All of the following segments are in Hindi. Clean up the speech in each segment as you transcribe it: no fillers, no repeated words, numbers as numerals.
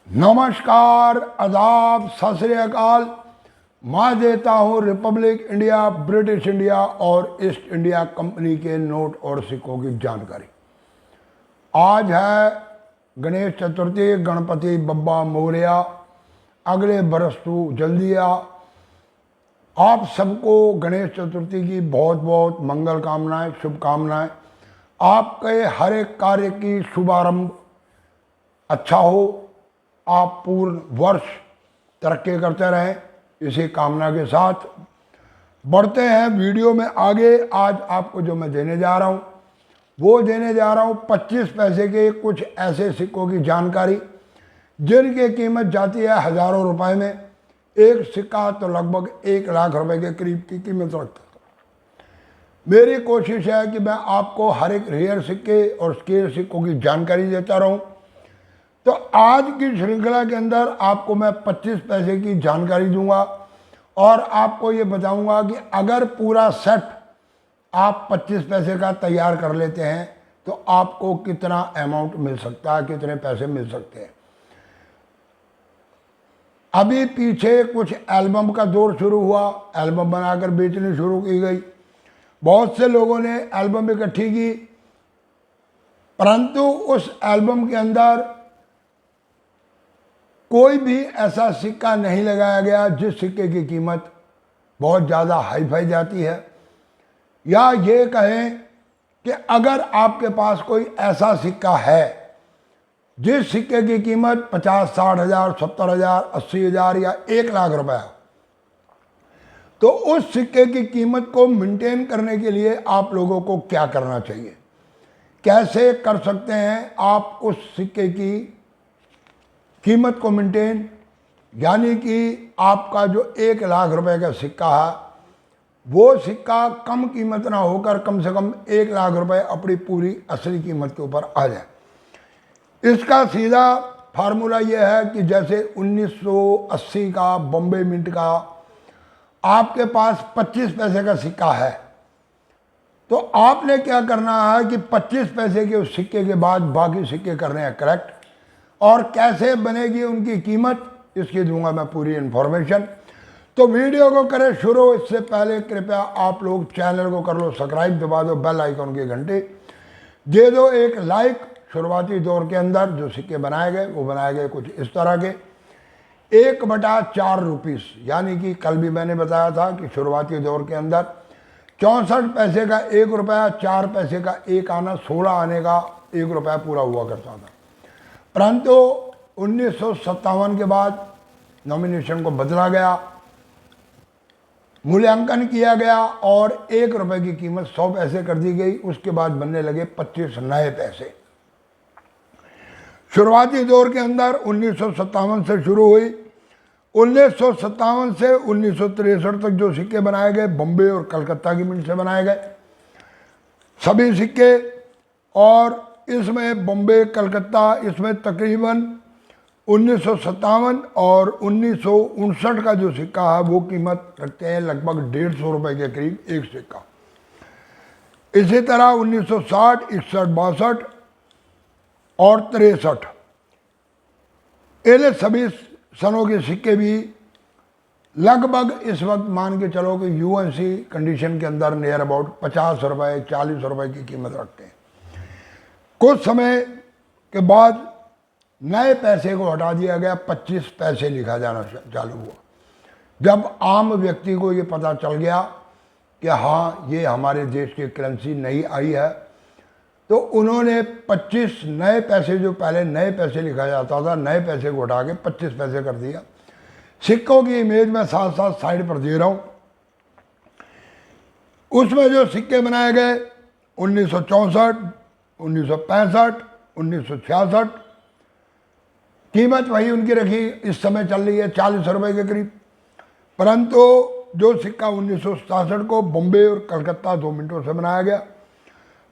नमस्कार, आदाब, सत श्री अकाल। मैं देता हूँ रिपब्लिक इंडिया, ब्रिटिश इंडिया और ईस्ट इंडिया कंपनी के नोट और सिक्कों की जानकारी। आज है गणेश चतुर्थी, गणपति बप्पा मोरया, अगले बरस तू जल्दी आ। आप सबको गणेश चतुर्थी की बहुत बहुत मंगल कामनाएं, शुभकामनाएं। आपके हर एक कार्य की शुभारंभ अच्छा हो, आप पूर्ण वर्ष तरक्की करते रहें, इसी कामना के साथ बढ़ते हैं वीडियो में आगे। आज आपको जो मैं देने जा रहा हूँ वो देने जा रहा हूँ 25 पैसे के कुछ ऐसे सिक्कों की जानकारी जिनकी कीमत जाती है हज़ारों रुपए में। एक सिक्का तो लगभग 1 लाख रुपए के करीब की कीमत रखता है। मेरी कोशिश है कि मैं आपको हर एक रेयर सिक्के और स्केल सिक्कों की जानकारी देता रहूं। तो आज की श्रृंखला के अंदर आपको मैं 25 पैसे की जानकारी दूंगा और आपको ये बताऊंगा कि अगर पूरा सेट आप 25 पैसे का तैयार कर लेते हैं तो आपको कितना अमाउंट मिल सकता है, कितने पैसे मिल सकते हैं। अभी पीछे कुछ एल्बम का दौर शुरू हुआ, एल्बम बनाकर बेचनी शुरू की गई। बहुत से लोगों ने एल्बम इकट्ठी की, परंतु उस एल्बम के अंदर कोई भी ऐसा सिक्का नहीं लगाया गया जिस सिक्के की कीमत बहुत ज़्यादा हाई फाई जाती है। या ये कहें कि अगर आपके पास कोई ऐसा सिक्का है जिस सिक्के की कीमत 50, 60 हज़ार, 70 हज़ार, 80 हज़ार या 1 लाख रुपए, तो उस सिक्के की कीमत को मेंटेन करने के लिए आप लोगों को क्या करना चाहिए, कैसे कर सकते हैं आप उस सिक्के की कीमत को मेंटेन। यानी कि आपका जो 1 लाख रुपए का सिक्का है वो सिक्का कम कीमत ना होकर कम से कम 1 लाख रुपए अपनी पूरी असली कीमत के ऊपर आ जाए। इसका सीधा फार्मूला ये है कि जैसे 1980 का बॉम्बे मिंट का आपके पास 25 पैसे का सिक्का है, तो आपने क्या करना है कि 25 पैसे के उस सिक्के के बाद बाकी सिक्के करने हैं करेक्ट। और कैसे बनेगी उनकी कीमत, इसकी दूंगा मैं पूरी इन्फॉर्मेशन। तो वीडियो को करें शुरू। इससे पहले कृपया आप लोग चैनल को कर लो सब्सक्राइब, दबा दो बेल आइकन की घंटी, दे दो एक लाइक। शुरुआती दौर के अंदर जो सिक्के बनाए गए वो बनाए गए कुछ इस तरह के 1/4 रुपीस, यानी कि कल भी मैंने बताया था कि शुरुआती दौर के अंदर 64 पैसे का 1 रुपया, 4 पैसे का 1 आना, 16 आने का 1 रुपया पूरा हुआ करता था। परंतु 1957 के बाद नॉमिनेशन को बदला गया, मूल्यांकन किया गया और 1 रुपए की कीमत 100 पैसे कर दी गई। उसके बाद बनने लगे 25 नए पैसे। शुरुआती दौर के अंदर 1957 से शुरू हुई। 1957 से 1963 तक जो सिक्के बनाए गए बम्बे और कलकत्ता की मिंट से बनाए गए सभी सिक्के। और इसमें बम्बे, कलकत्ता, इसमें तकरीबन 1957 और 1959 का जो सिक्का है वो कीमत रखते हैं लगभग 150 रुपए के करीब एक सिक्का। इसी तरह 1960, 61, 62 और 63 इन सभी सनों के सिक्के भी लगभग इस वक्त मान के चलो कि यूएनसी कंडीशन के अंदर नियर अबाउट 50 रुपए, 40 रुपए की कीमत रखते हैं। कुछ समय के बाद नए पैसे को हटा दिया गया, 25 पैसे लिखा जाना चालू हुआ। जब आम व्यक्ति को ये पता चल गया कि हाँ ये हमारे देश की करेंसी नई आई है, तो उन्होंने 25 नए पैसे, जो पहले नए पैसे लिखा जाता था, नए पैसे को हटा के 25 पैसे कर दिया। सिक्कों की इमेज मैं साथ साथ साइड पर दे रहा हूँ। उसमें जो सिक्के बनाए गए 1964, 1965, 1966, कीमत वही उनकी रखी, इस समय चल रही है 40 रुपए के करीब। परंतु जो सिक्का 1967 को बॉम्बे और कलकत्ता 2 मिनटों से बनाया गया,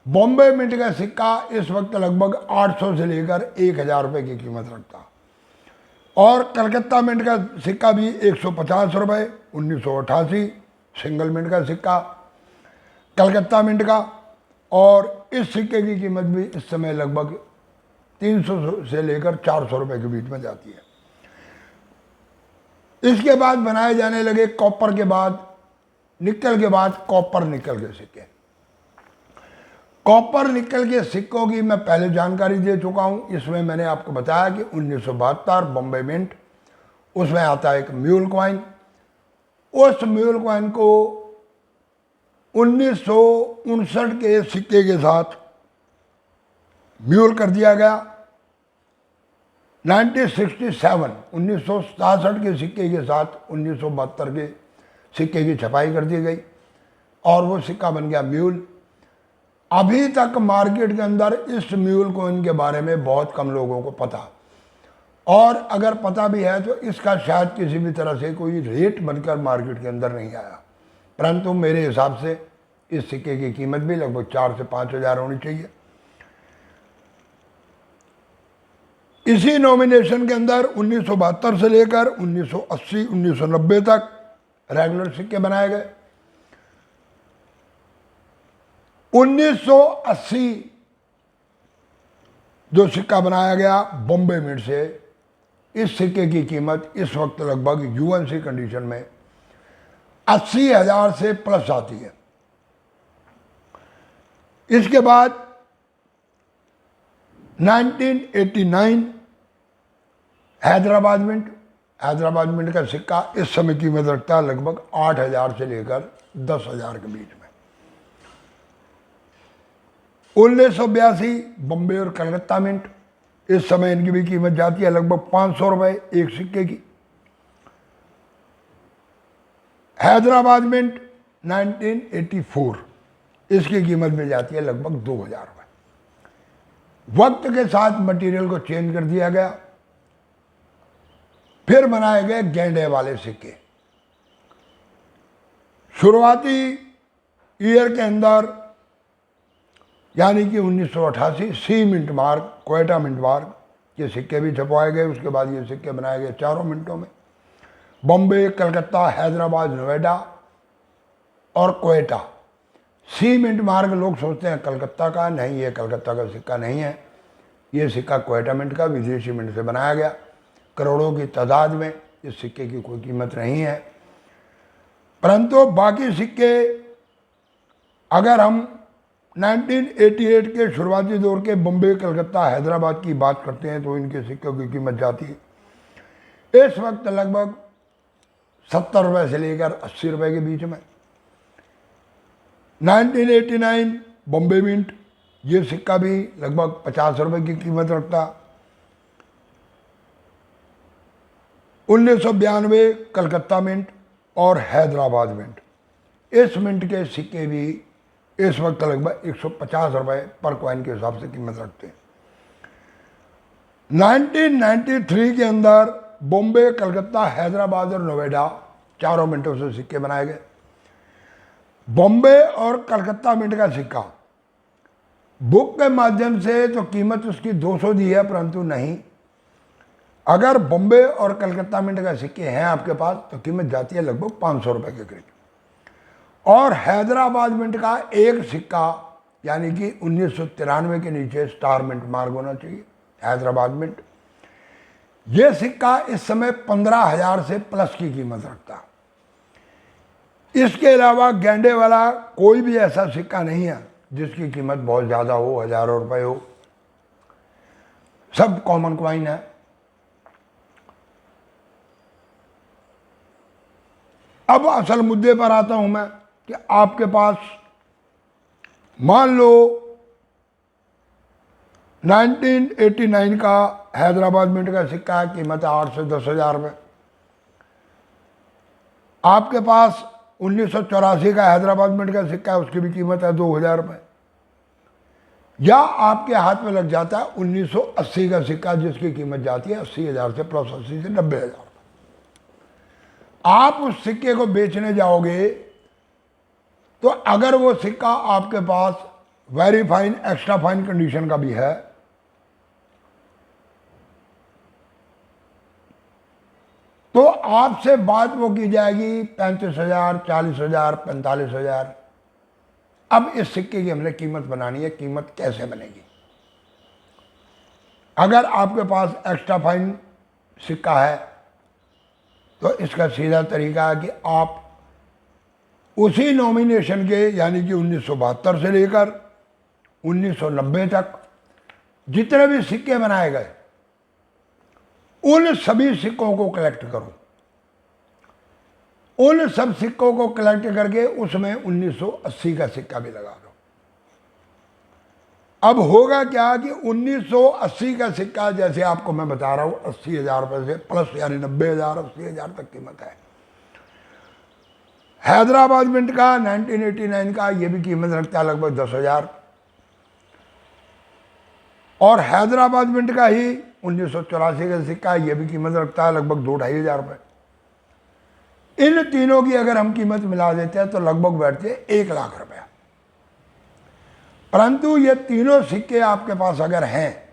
बॉम्बे मिंट का सिक्का इस वक्त लगभग 800 से लेकर 1000 रुपए की कीमत रखता। और कलकत्ता मिंट का सिक्का भी 150 रुपए, 1988 सिंगल मिंट का सिक्का कलकत्ता मिंट का। और इस सिक्के की कीमत भी इस समय लगभग 300 से लेकर 400 रुपए के बीच में जाती है। इसके बाद बनाए जाने लगे कॉपर के बाद, निकल के बाद कॉपर निकल के सिक्के। कॉपर निकल के सिक्कों की मैं पहले जानकारी दे चुका हूं। इसमें मैंने आपको बताया कि 1972 बॉम्बे मिंट, उसमें आता है एक म्यूल कॉइन। उस म्यूल कॉइन को 1959 के सिक्के के साथ म्यूल कर दिया गया। 1967 के सिक्के के साथ 1972 के सिक्के की छपाई कर दी गई और वो सिक्का बन गया म्यूल। अभी तक मार्केट के अंदर इस म्यूल कॉइन के बारे में बहुत कम लोगों को पता, और अगर पता भी है तो इसका शायद किसी भी तरह से कोई रेट बनकर मार्केट के अंदर नहीं आया। परंतु मेरे हिसाब से इस सिक्के की कीमत भी लगभग 4 से 5 हज़ार होनी चाहिए। इसी नॉमिनेशन के अंदर 1972 से लेकर 1980 1990 तक रेगुलर सिक्के बनाए गए। 1980 जो सिक्का बनाया गया बॉम्बे मिंट से, इस सिक्के की कीमत इस वक्त लगभग यूएनसी कंडीशन में 80,000 से प्लस आती है। इसके बाद 1989 हैदराबाद मिंट का सिक्का इस समय कीमत रखता है लगभग 8,000 से लेकर 10,000 के बीच में। 1982 बॉम्बे और कलकत्ता मिंट, इस समय इनकी भी कीमत जाती है लगभग 500 रुपए एक सिक्के की। हैदराबाद मिंट 1984, इसकी कीमत में जाती है लगभग 2,000 रुपए। वक्त के साथ मटेरियल को चेंज कर दिया गया, फिर बनाए गए गेंडे वाले सिक्के। शुरुआती ईयर के अंदर यानी कि 1988 C mint mark, Quetta mint mark के सिक्के भी छपवाए गए। उसके बाद ये सिक्के बनाए गए चारों मिनटों में। बॉम्बे, कलकत्ता, हैदराबाद, नोएडा और क्वेटा। सी मिंट मार्क लोग सोचते हैं कलकत्ता का, नहीं, ये कलकत्ता का सिक्का नहीं है। ये सिक्का क्वेटा मिंट का विदेशी मिंट से बनाया गया। करोड़ों की तादाद में इस सिक्के की कोई कीमत नहीं है। परंतु बाकी सिक्के, अगर हम 1988 के शुरुआती दौर के बॉम्बे, कलकत्ता, हैदराबाद की बात करते हैं तो इनके सिक्कों की कीमत जाती है इस वक्त लगभग 70 रुपए से लेकर 80 रुपए के बीच में। 1989 बॉम्बे मिंट, ये सिक्का भी लगभग 50 रुपए की कीमत रखता। 1992 कलकत्ता मिंट और हैदराबाद मिंट, इस मिंट के सिक्के भी इस वक्त लगभग 150 रुपए पर कॉइन के हिसाब से कीमत रखते हैं। 1993 के अंदर बॉम्बे, कलकत्ता, हैदराबाद और नोएडा चारों मिंटों से सिक्के बनाए गए। बॉम्बे और कलकत्ता मिंट का सिक्का बुक के माध्यम से तो कीमत उसकी 200 दी है, परंतु नहीं, अगर बॉम्बे और कलकत्ता मिंट का सिक्के हैं आपके पास तो कीमत जाती है लगभग 500 रुपए के करीब। और हैदराबाद मिंट का एक सिक्का यानी कि 1993 के नीचे स्टार मिंट मार्क होना चाहिए, हैदराबाद मिंट। यह सिक्का इस समय 15,000 से प्लस की कीमत रखता। इसके अलावा गेंडे वाला कोई भी ऐसा सिक्का नहीं है जिसकी कीमत बहुत ज़्यादा हो, हजारों रुपए हो। सब कॉमन कॉइन है। अब असल मुद्दे पर आता हूं मैं कि आपके पास मान लो 1989 का हैदराबाद मिंट का सिक्का है, कीमत है 8 से 10,000 रुपये। आपके पास 1984 का हैदराबाद मिंट का सिक्का है, उसकी भी कीमत है 2,000 रुपये। या आपके हाथ में लग जाता है 1980 का सिक्का जिसकी कीमत जाती है 80,000 से प्लस 80 से 90,000। आप उस सिक्के को बेचने जाओगे तो अगर वो सिक्का आपके पास very fine, extra fine condition का भी है तो आपसे बात वो की जाएगी 35,000, 40,000, 45,000। अब इस सिक्के की हमने कीमत बनानी है, कीमत कैसे बनेगी? अगर आपके पास एक्स्ट्रा फाइन सिक्का है तो इसका सीधा तरीका है कि आप उसी नॉमिनेशन के यानी कि 1972 से लेकर 1990 तक जितने भी सिक्के बनाए गए उन सभी सिक्कों को कलेक्ट करो। उन सब सिक्कों को कलेक्ट करके उसमें 1980 का सिक्का भी लगा दो। अब होगा क्या कि 1980 का सिक्का, जैसे आपको मैं बता रहा हूं, 80,000 रुपये से प्लस यानी 90,000 80,000 तक कीमत है। हैदराबाद मिंट का 1989 का ये भी कीमत रखता है लगभग 10,000, और हैदराबाद मिंट का ही 1984 का सिक्का ये भी कीमत रखता है लगभग 2-2,500 रुपये। इन तीनों की अगर हम कीमत मिला देते हैं तो लगभग बैठते हैं 1,00,000 रुपया। परंतु ये तीनों सिक्के आपके पास अगर हैं,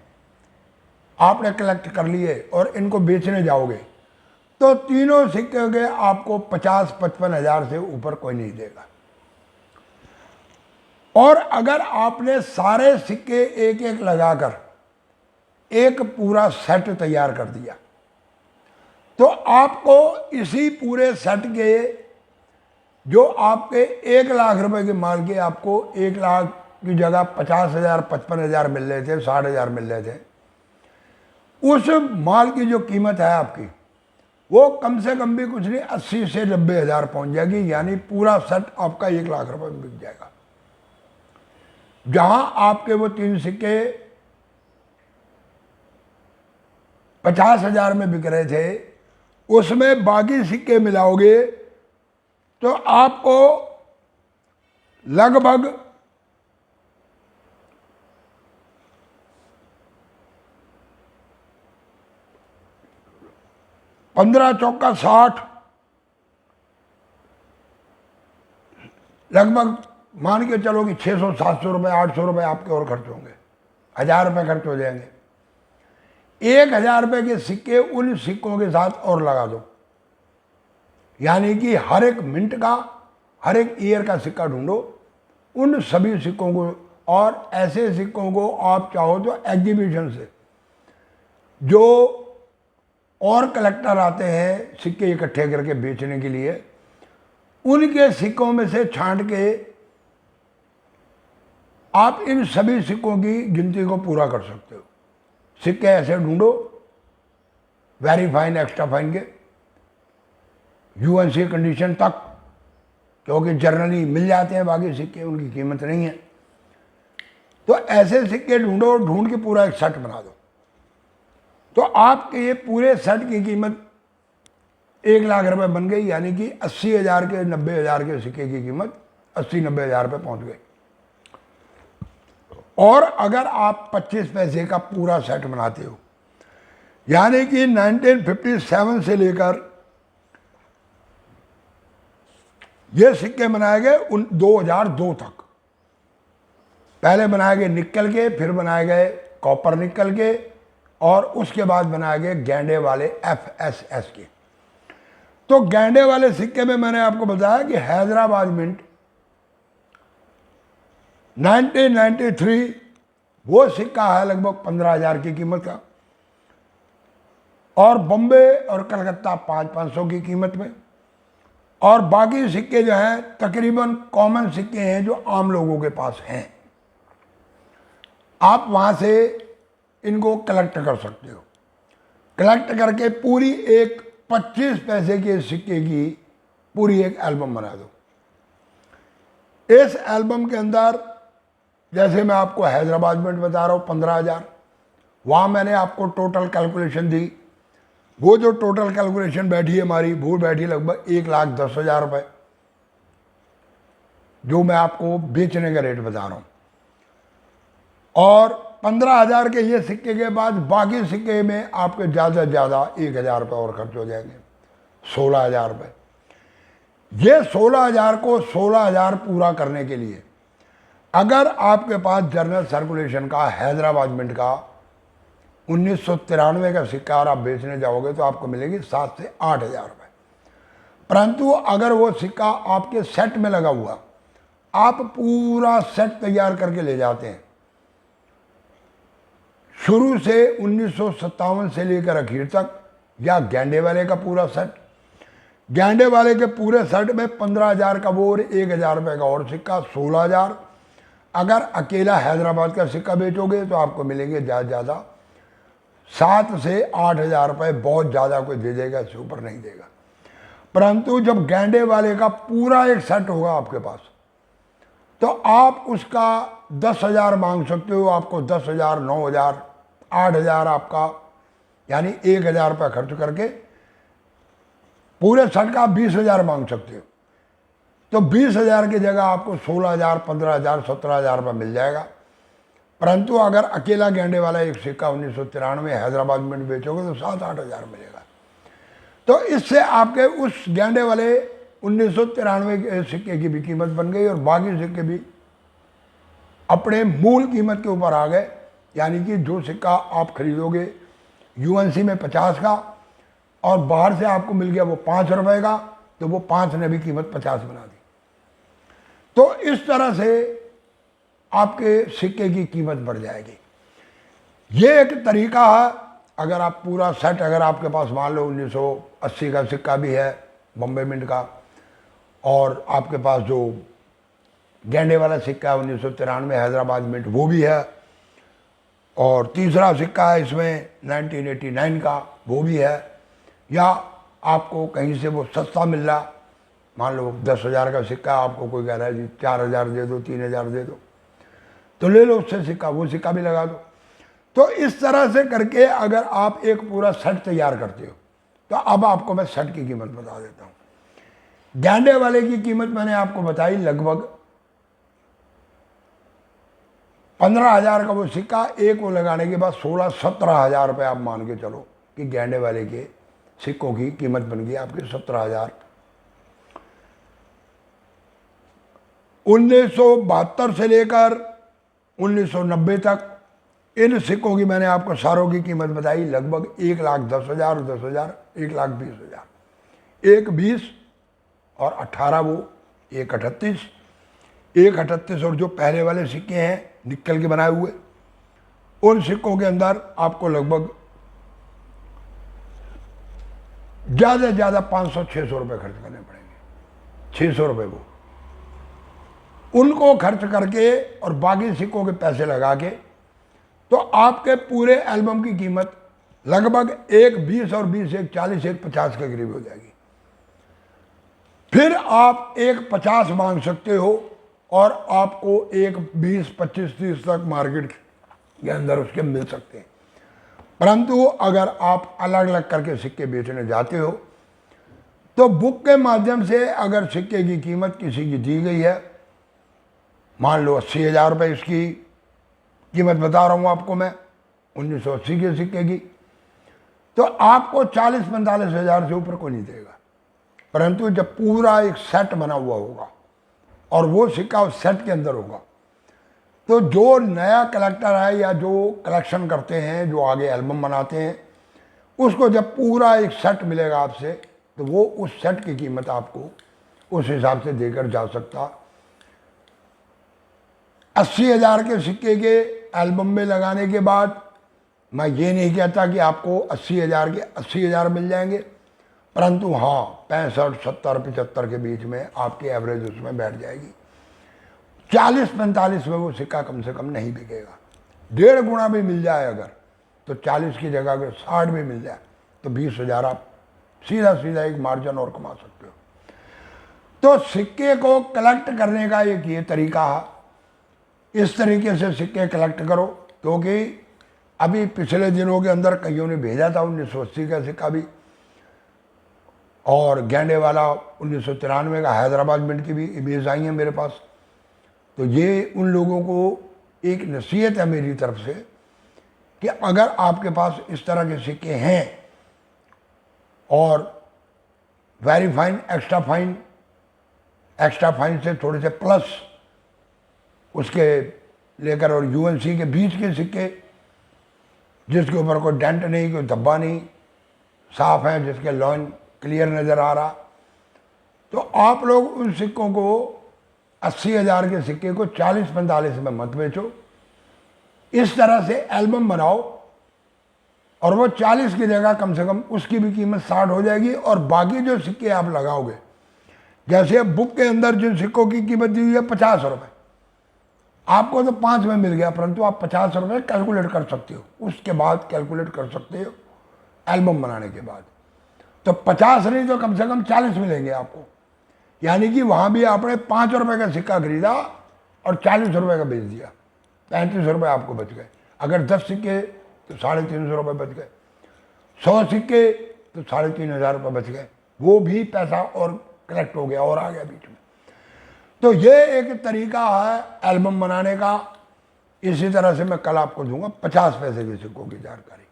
आपने कलेक्ट कर लिए और इनको बेचने जाओगे तो तीनों सिक्के के आपको 50-55 हज़ार से ऊपर कोई नहीं देगा। और अगर आपने सारे सिक्के एक एक लगाकर एक पूरा सेट तैयार कर दिया तो आपको इसी पूरे सेट के जो आपके 1,00,000 रुपए के माल के आपको 1,00,000 की जगह 50,000 55,000 मिल रहे थे, 60,000 मिल रहे थे, उस माल की जो कीमत है आपकी वो कम से कम भी कुछ नहीं 80 से 90,000 पहुंच जाएगी। यानी पूरा सेट आपका 1,00,000 रुपए में बिक जाएगा। जहां आपके वो 3 सिक्के 50,000 में बिक रहे थे, उसमें बाकी सिक्के मिलाओगे तो आपको लगभग 15 चौका 60, लगभग मान के चलो कि 600-700 रुपये 800 रुपये आपके और खर्च होंगे, 1,000 रुपये खर्च हो जाएंगे। 1,000 रुपये के सिक्के उन सिक्कों के साथ और लगा दो, यानी कि हर एक मिनट का, हर एक ईयर का सिक्का ढूंढो, उन सभी सिक्कों को। और ऐसे सिक्कों को आप चाहो तो एग्जीबिशन से, जो और कलेक्टर आते हैं सिक्के इकट्ठे करके बेचने के लिए, उनके सिक्कों में से छांट के आप इन सभी सिक्कों की गिनती को पूरा कर सकते हो। सिक्के ऐसे ढूंढो वेरी फाइन, एक्स्ट्रा फाइन के, यूएनसी कंडीशन तक, क्योंकि जनरली मिल जाते हैं बाकी सिक्के, उनकी कीमत नहीं है। तो ऐसे सिक्के ढूंढो, ढूंढ के पूरा एक सेट बना दो, तो आपके ये पूरे सेट की कीमत 1,00,000 रुपये बन गई। यानी कि 80,000 के 90,000 के सिक्के की कीमत 80-90,000 रुपये पहुंच गई। और अगर आप 25 पैसे का पूरा सेट बनाते हो, यानी कि 1957 से लेकर ये सिक्के बनाए गए 2002 तक। पहले बनाए गए निकल के, फिर बनाए गए कॉपर निकल के, और उसके बाद बनाए गए गेंडे वाले FSS के। तो गेंडे वाले सिक्के में मैंने आपको बताया कि हैदराबाद मिंट 1993 वो सिक्का है लगभग 15,000 की कीमत का, और बम्बे और कलकत्ता 500-500 की कीमत में, और बाकी सिक्के जो हैं तकरीबन कॉमन सिक्के हैं जो आम लोगों के पास हैं। आप वहाँ से इनको कलेक्ट कर सकते हो। कलेक्ट करके पूरी एक 25 पैसे के सिक्के की पूरी एक एल्बम बना दो। इस एल्बम के अंदर जैसे मैं आपको हैदराबाद में बता रहा हूँ 15,000, वहाँ मैंने आपको टोटल कैलकुलेशन दी। वो जो टोटल कैलकुलेशन बैठी है हमारी, वो बैठी लगभग 1,10,000 रुपये, जो मैं आपको बेचने का रेट बता रहा हूँ। और 15,000 के ये सिक्के के बाद बाकी सिक्के में आपके ज़्यादा से ज़्यादा 1,000 रुपये और खर्च हो जाएंगे, 16,000 रुपये। ये 16,000 को 16,000 पूरा करने के लिए अगर आपके पास जर्नल सर्कुलेशन का हैदराबाद मिंट का 1993 का सिक्का और आप बेचने जाओगे तो आपको मिलेगी 7 से 8,000 रुपये। परंतु अगर वो सिक्का आपके सेट में लगा हुआ, आप पूरा सेट तैयार करके ले जाते हैं, शुरू से 1957 से लेकर आखिर तक, या गेंडे वाले का पूरा सेट। गेंडे वाले के पूरे सेट में 15,000 का वो और 1,000 रुपये का और सिक्का 16,000। अगर अकेला हैदराबाद का सिक्का बेचोगे तो आपको मिलेंगे ज़्यादा ज़्यादा 7 से 8,000 रुपये, बहुत ज़्यादा कोई दे देगा, इससे ऊपर नहीं देगा। परंतु जब गेंडे वाले का पूरा एक सेट होगा आपके पास, तो आप उसका 10,000 मांग सकते हो। आपको 10,000, 9,000, 8,000 आपका, यानी 1,000 रुपये खर्च करके पूरे सेट का आप 20,000 मांग सकते हो। तो 20,000 की जगह आपको 16,000, 15,000, 17,000 रुपये मिल जाएगा। परंतु अगर अकेला गेंडे वाला एक सिक्का 1993 हैदराबाद में बेचोगे तो 7-8,000 मिलेगा। तो इससे आपके उस गेंडे वाले 1993 के सिक्के की भी कीमत बन गई और बाकी सिक्के भी अपने मूल कीमत के ऊपर आ गए। यानी कि जो सिक्का आप खरीदोगे यूएनसी में 50 का और बाहर से आपको मिल गया वो 5 रुपये का, तो वो 5 ने भी कीमत 50 बना दी। तो इस तरह से आपके सिक्के की कीमत बढ़ जाएगी। ये एक तरीका है। अगर आप पूरा सेट, अगर आपके पास मान लो 1980 का सिक्का भी है बॉम्बे मिंट का, और आपके पास जो गेंडे वाला सिक्का है 1993 हैदराबाद मिंट वो भी है, और तीसरा सिक्का है इसमें 1989 का वो भी है, या आपको कहीं से वो सस्ता मिल रहा, मान लो 10,000 का सिक्का आपको कोई कह रहा है जी 4,000 दे दो, 3,000 दे दो, तो ले लो उससे सिक्का, वो सिक्का भी लगा दो। तो इस तरह से करके अगर आप एक पूरा सेट तैयार करते हो, तो अब आपको मैं सेट की कीमत बता देता हूँ। गेंडे वाले की कीमत मैंने आपको बताई, लगभग 15,000 का वो सिक्का, एक वो लगाने के बाद 16-17,000 रुपये आप मान के चलो कि गेंडे वाले के सिक्कों की कीमत बन गई आपकी 17,000। 1972 से लेकर 1990 तक इन सिक्कों की मैंने आपको सारों की कीमत बताई, लगभग 1,10,000, 10,000, 1,20,000, 1,20 और 18 वो 1,38, 1,38 और जो पहले वाले सिक्के हैं निकल के बनाए हुए, उन सिक्कों के अंदर आपको लगभग ज़्यादा से ज़्यादा 500-600 रुपये खर्च करने पड़ेंगे। 600 रुपये वो उनको खर्च करके और बाकी सिक्कों के पैसे लगा के, तो आपके पूरे एल्बम की कीमत लगभग 1,20 और 20, 1,40, 1,50 के करीब हो जाएगी। फिर आप 1,50 मांग सकते हो और आपको 1,20, 25, 30 तक मार्केट के अंदर उसके मिल सकते हैं। परंतु अगर आप अलग अलग करके सिक्के बेचने जाते हो, तो बुक के माध्यम से अगर सिक्के की कीमत किसी की दी गई है, मान लो 80,000 रुपये इसकी कीमत बता रहा हूँ आपको मैं 1980 के सिक्के की, तो आपको 40-45 हज़ार से ऊपर कोई नहीं देगा। परंतु जब पूरा एक सेट बना हुआ होगा और वो सिक्का उस सेट के अंदर होगा, तो जो नया कलेक्टर है या जो कलेक्शन करते हैं, जो आगे एल्बम बनाते हैं, उसको जब पूरा एक सेट मिलेगा आपसे, तो वो उस सेट की कीमत आपको उस हिसाब से देकर जा सकता। 80,000 के सिक्के के एल्बम में लगाने के बाद मैं ये नहीं कहता कि आपको 80,000 के 80,000 मिल जाएंगे, परंतु हाँ 65, 70, 75 के बीच में आपकी एवरेज उसमें बैठ जाएगी। 40-45 में वो सिक्का कम से कम नहीं बिकेगा। 1.5 गुना भी मिल जाए अगर, तो 40 की जगह अगर 60 भी मिल जाए तो 20,000 आप सीधा सीधा एक मार्जिन और कमा सकते हो। तो सिक्के को कलेक्ट करने का एक ये तरीका है। इस तरीके से सिक्के कलेक्ट करो, क्योंकि अभी पिछले दिनों के अंदर कईयों ने भेजा था 1980 का सिक्का भी, और गेंडे वाला 1993 का हैदराबाद मिंट की भी इमेज आई है मेरे पास। तो ये उन लोगों को एक नसीहत है मेरी तरफ से कि अगर आपके पास इस तरह के सिक्के हैं और वेरी फाइन, एक्स्ट्रा फाइन से थोड़े से प्लस उसके लेकर, और यूएनसी के बीच के सिक्के जिसके ऊपर कोई डेंट नहीं, कोई धब्बा नहीं, साफ है, जिसके लाइन क्लियर नज़र आ रहा, तो आप लोग उन सिक्कों को 80,000 के सिक्के को 40-45 में मत बेचो। इस तरह से एल्बम बनाओ और वो 40 की जगह कम से कम उसकी भी कीमत 60 हो जाएगी। और बाकी जो सिक्के आप लगाओगे, जैसे बुक के अंदर जिन सिक्कों की कीमत दी हुई है 50 रुपये, आपको तो 5 में मिल गया, परंतु आप 50 रुपये कैलकुलेट कर सकते हो, उसके बाद कैलकुलेट कर सकते हो एल्बम बनाने के बाद। तो 50 नहीं तो कम से कम 40 मिलेंगे आपको। यानी कि वहाँ भी आपने 5 रुपये का सिक्का खरीदा और 40 रुपये का बेच दिया, 35 रुपये आपको बच गए। अगर 10 सिक्के तो 350 रुपये बच गए, 100 सिक्के तो 3500 रुपये बच गए, वो भी पैसा और कलेक्ट हो गया और आ गया बीच में। तो ये एक तरीका है एल्बम बनाने का। इसी तरह से मैं कल आपको दूंगा 50 पैसे के सिक्कों की जानकारी।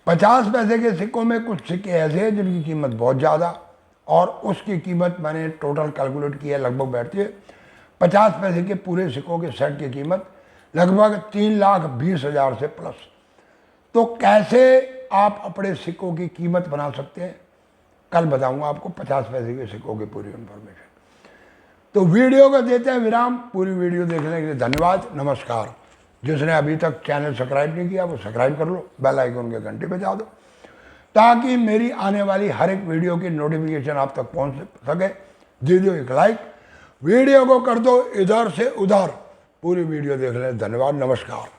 50 पैसे के सिक्कों में कुछ सिक्के ऐसे हैं जिनकी कीमत बहुत ज़्यादा, और उसकी कीमत मैंने टोटल कैलकुलेट किया, लगभग बैठती है 50 पैसे के पूरे सिक्कों के सेट की कीमत लगभग 3,20,000 से प्लस। तो कैसे आप अपने सिक्कों की कीमत बना सकते हैं, कल बताऊंगा आपको 50 पैसे के सिक्कों की पूरी इन्फॉर्मेशन। तो वीडियो को देते हैं विराम। पूरी वीडियो देखने के लिए धन्यवाद, नमस्कार। जिसने अभी तक चैनल सब्सक्राइब नहीं किया वो सब्सक्राइब कर लो, बेल आइकन के घंटे बजा दो, ताकि मेरी आने वाली हर एक वीडियो की नोटिफिकेशन आप तक पहुंच सके। दे दो एक लाइक, वीडियो को कर दो इधर से उधर, पूरी वीडियो देख लें। धन्यवाद, नमस्कार।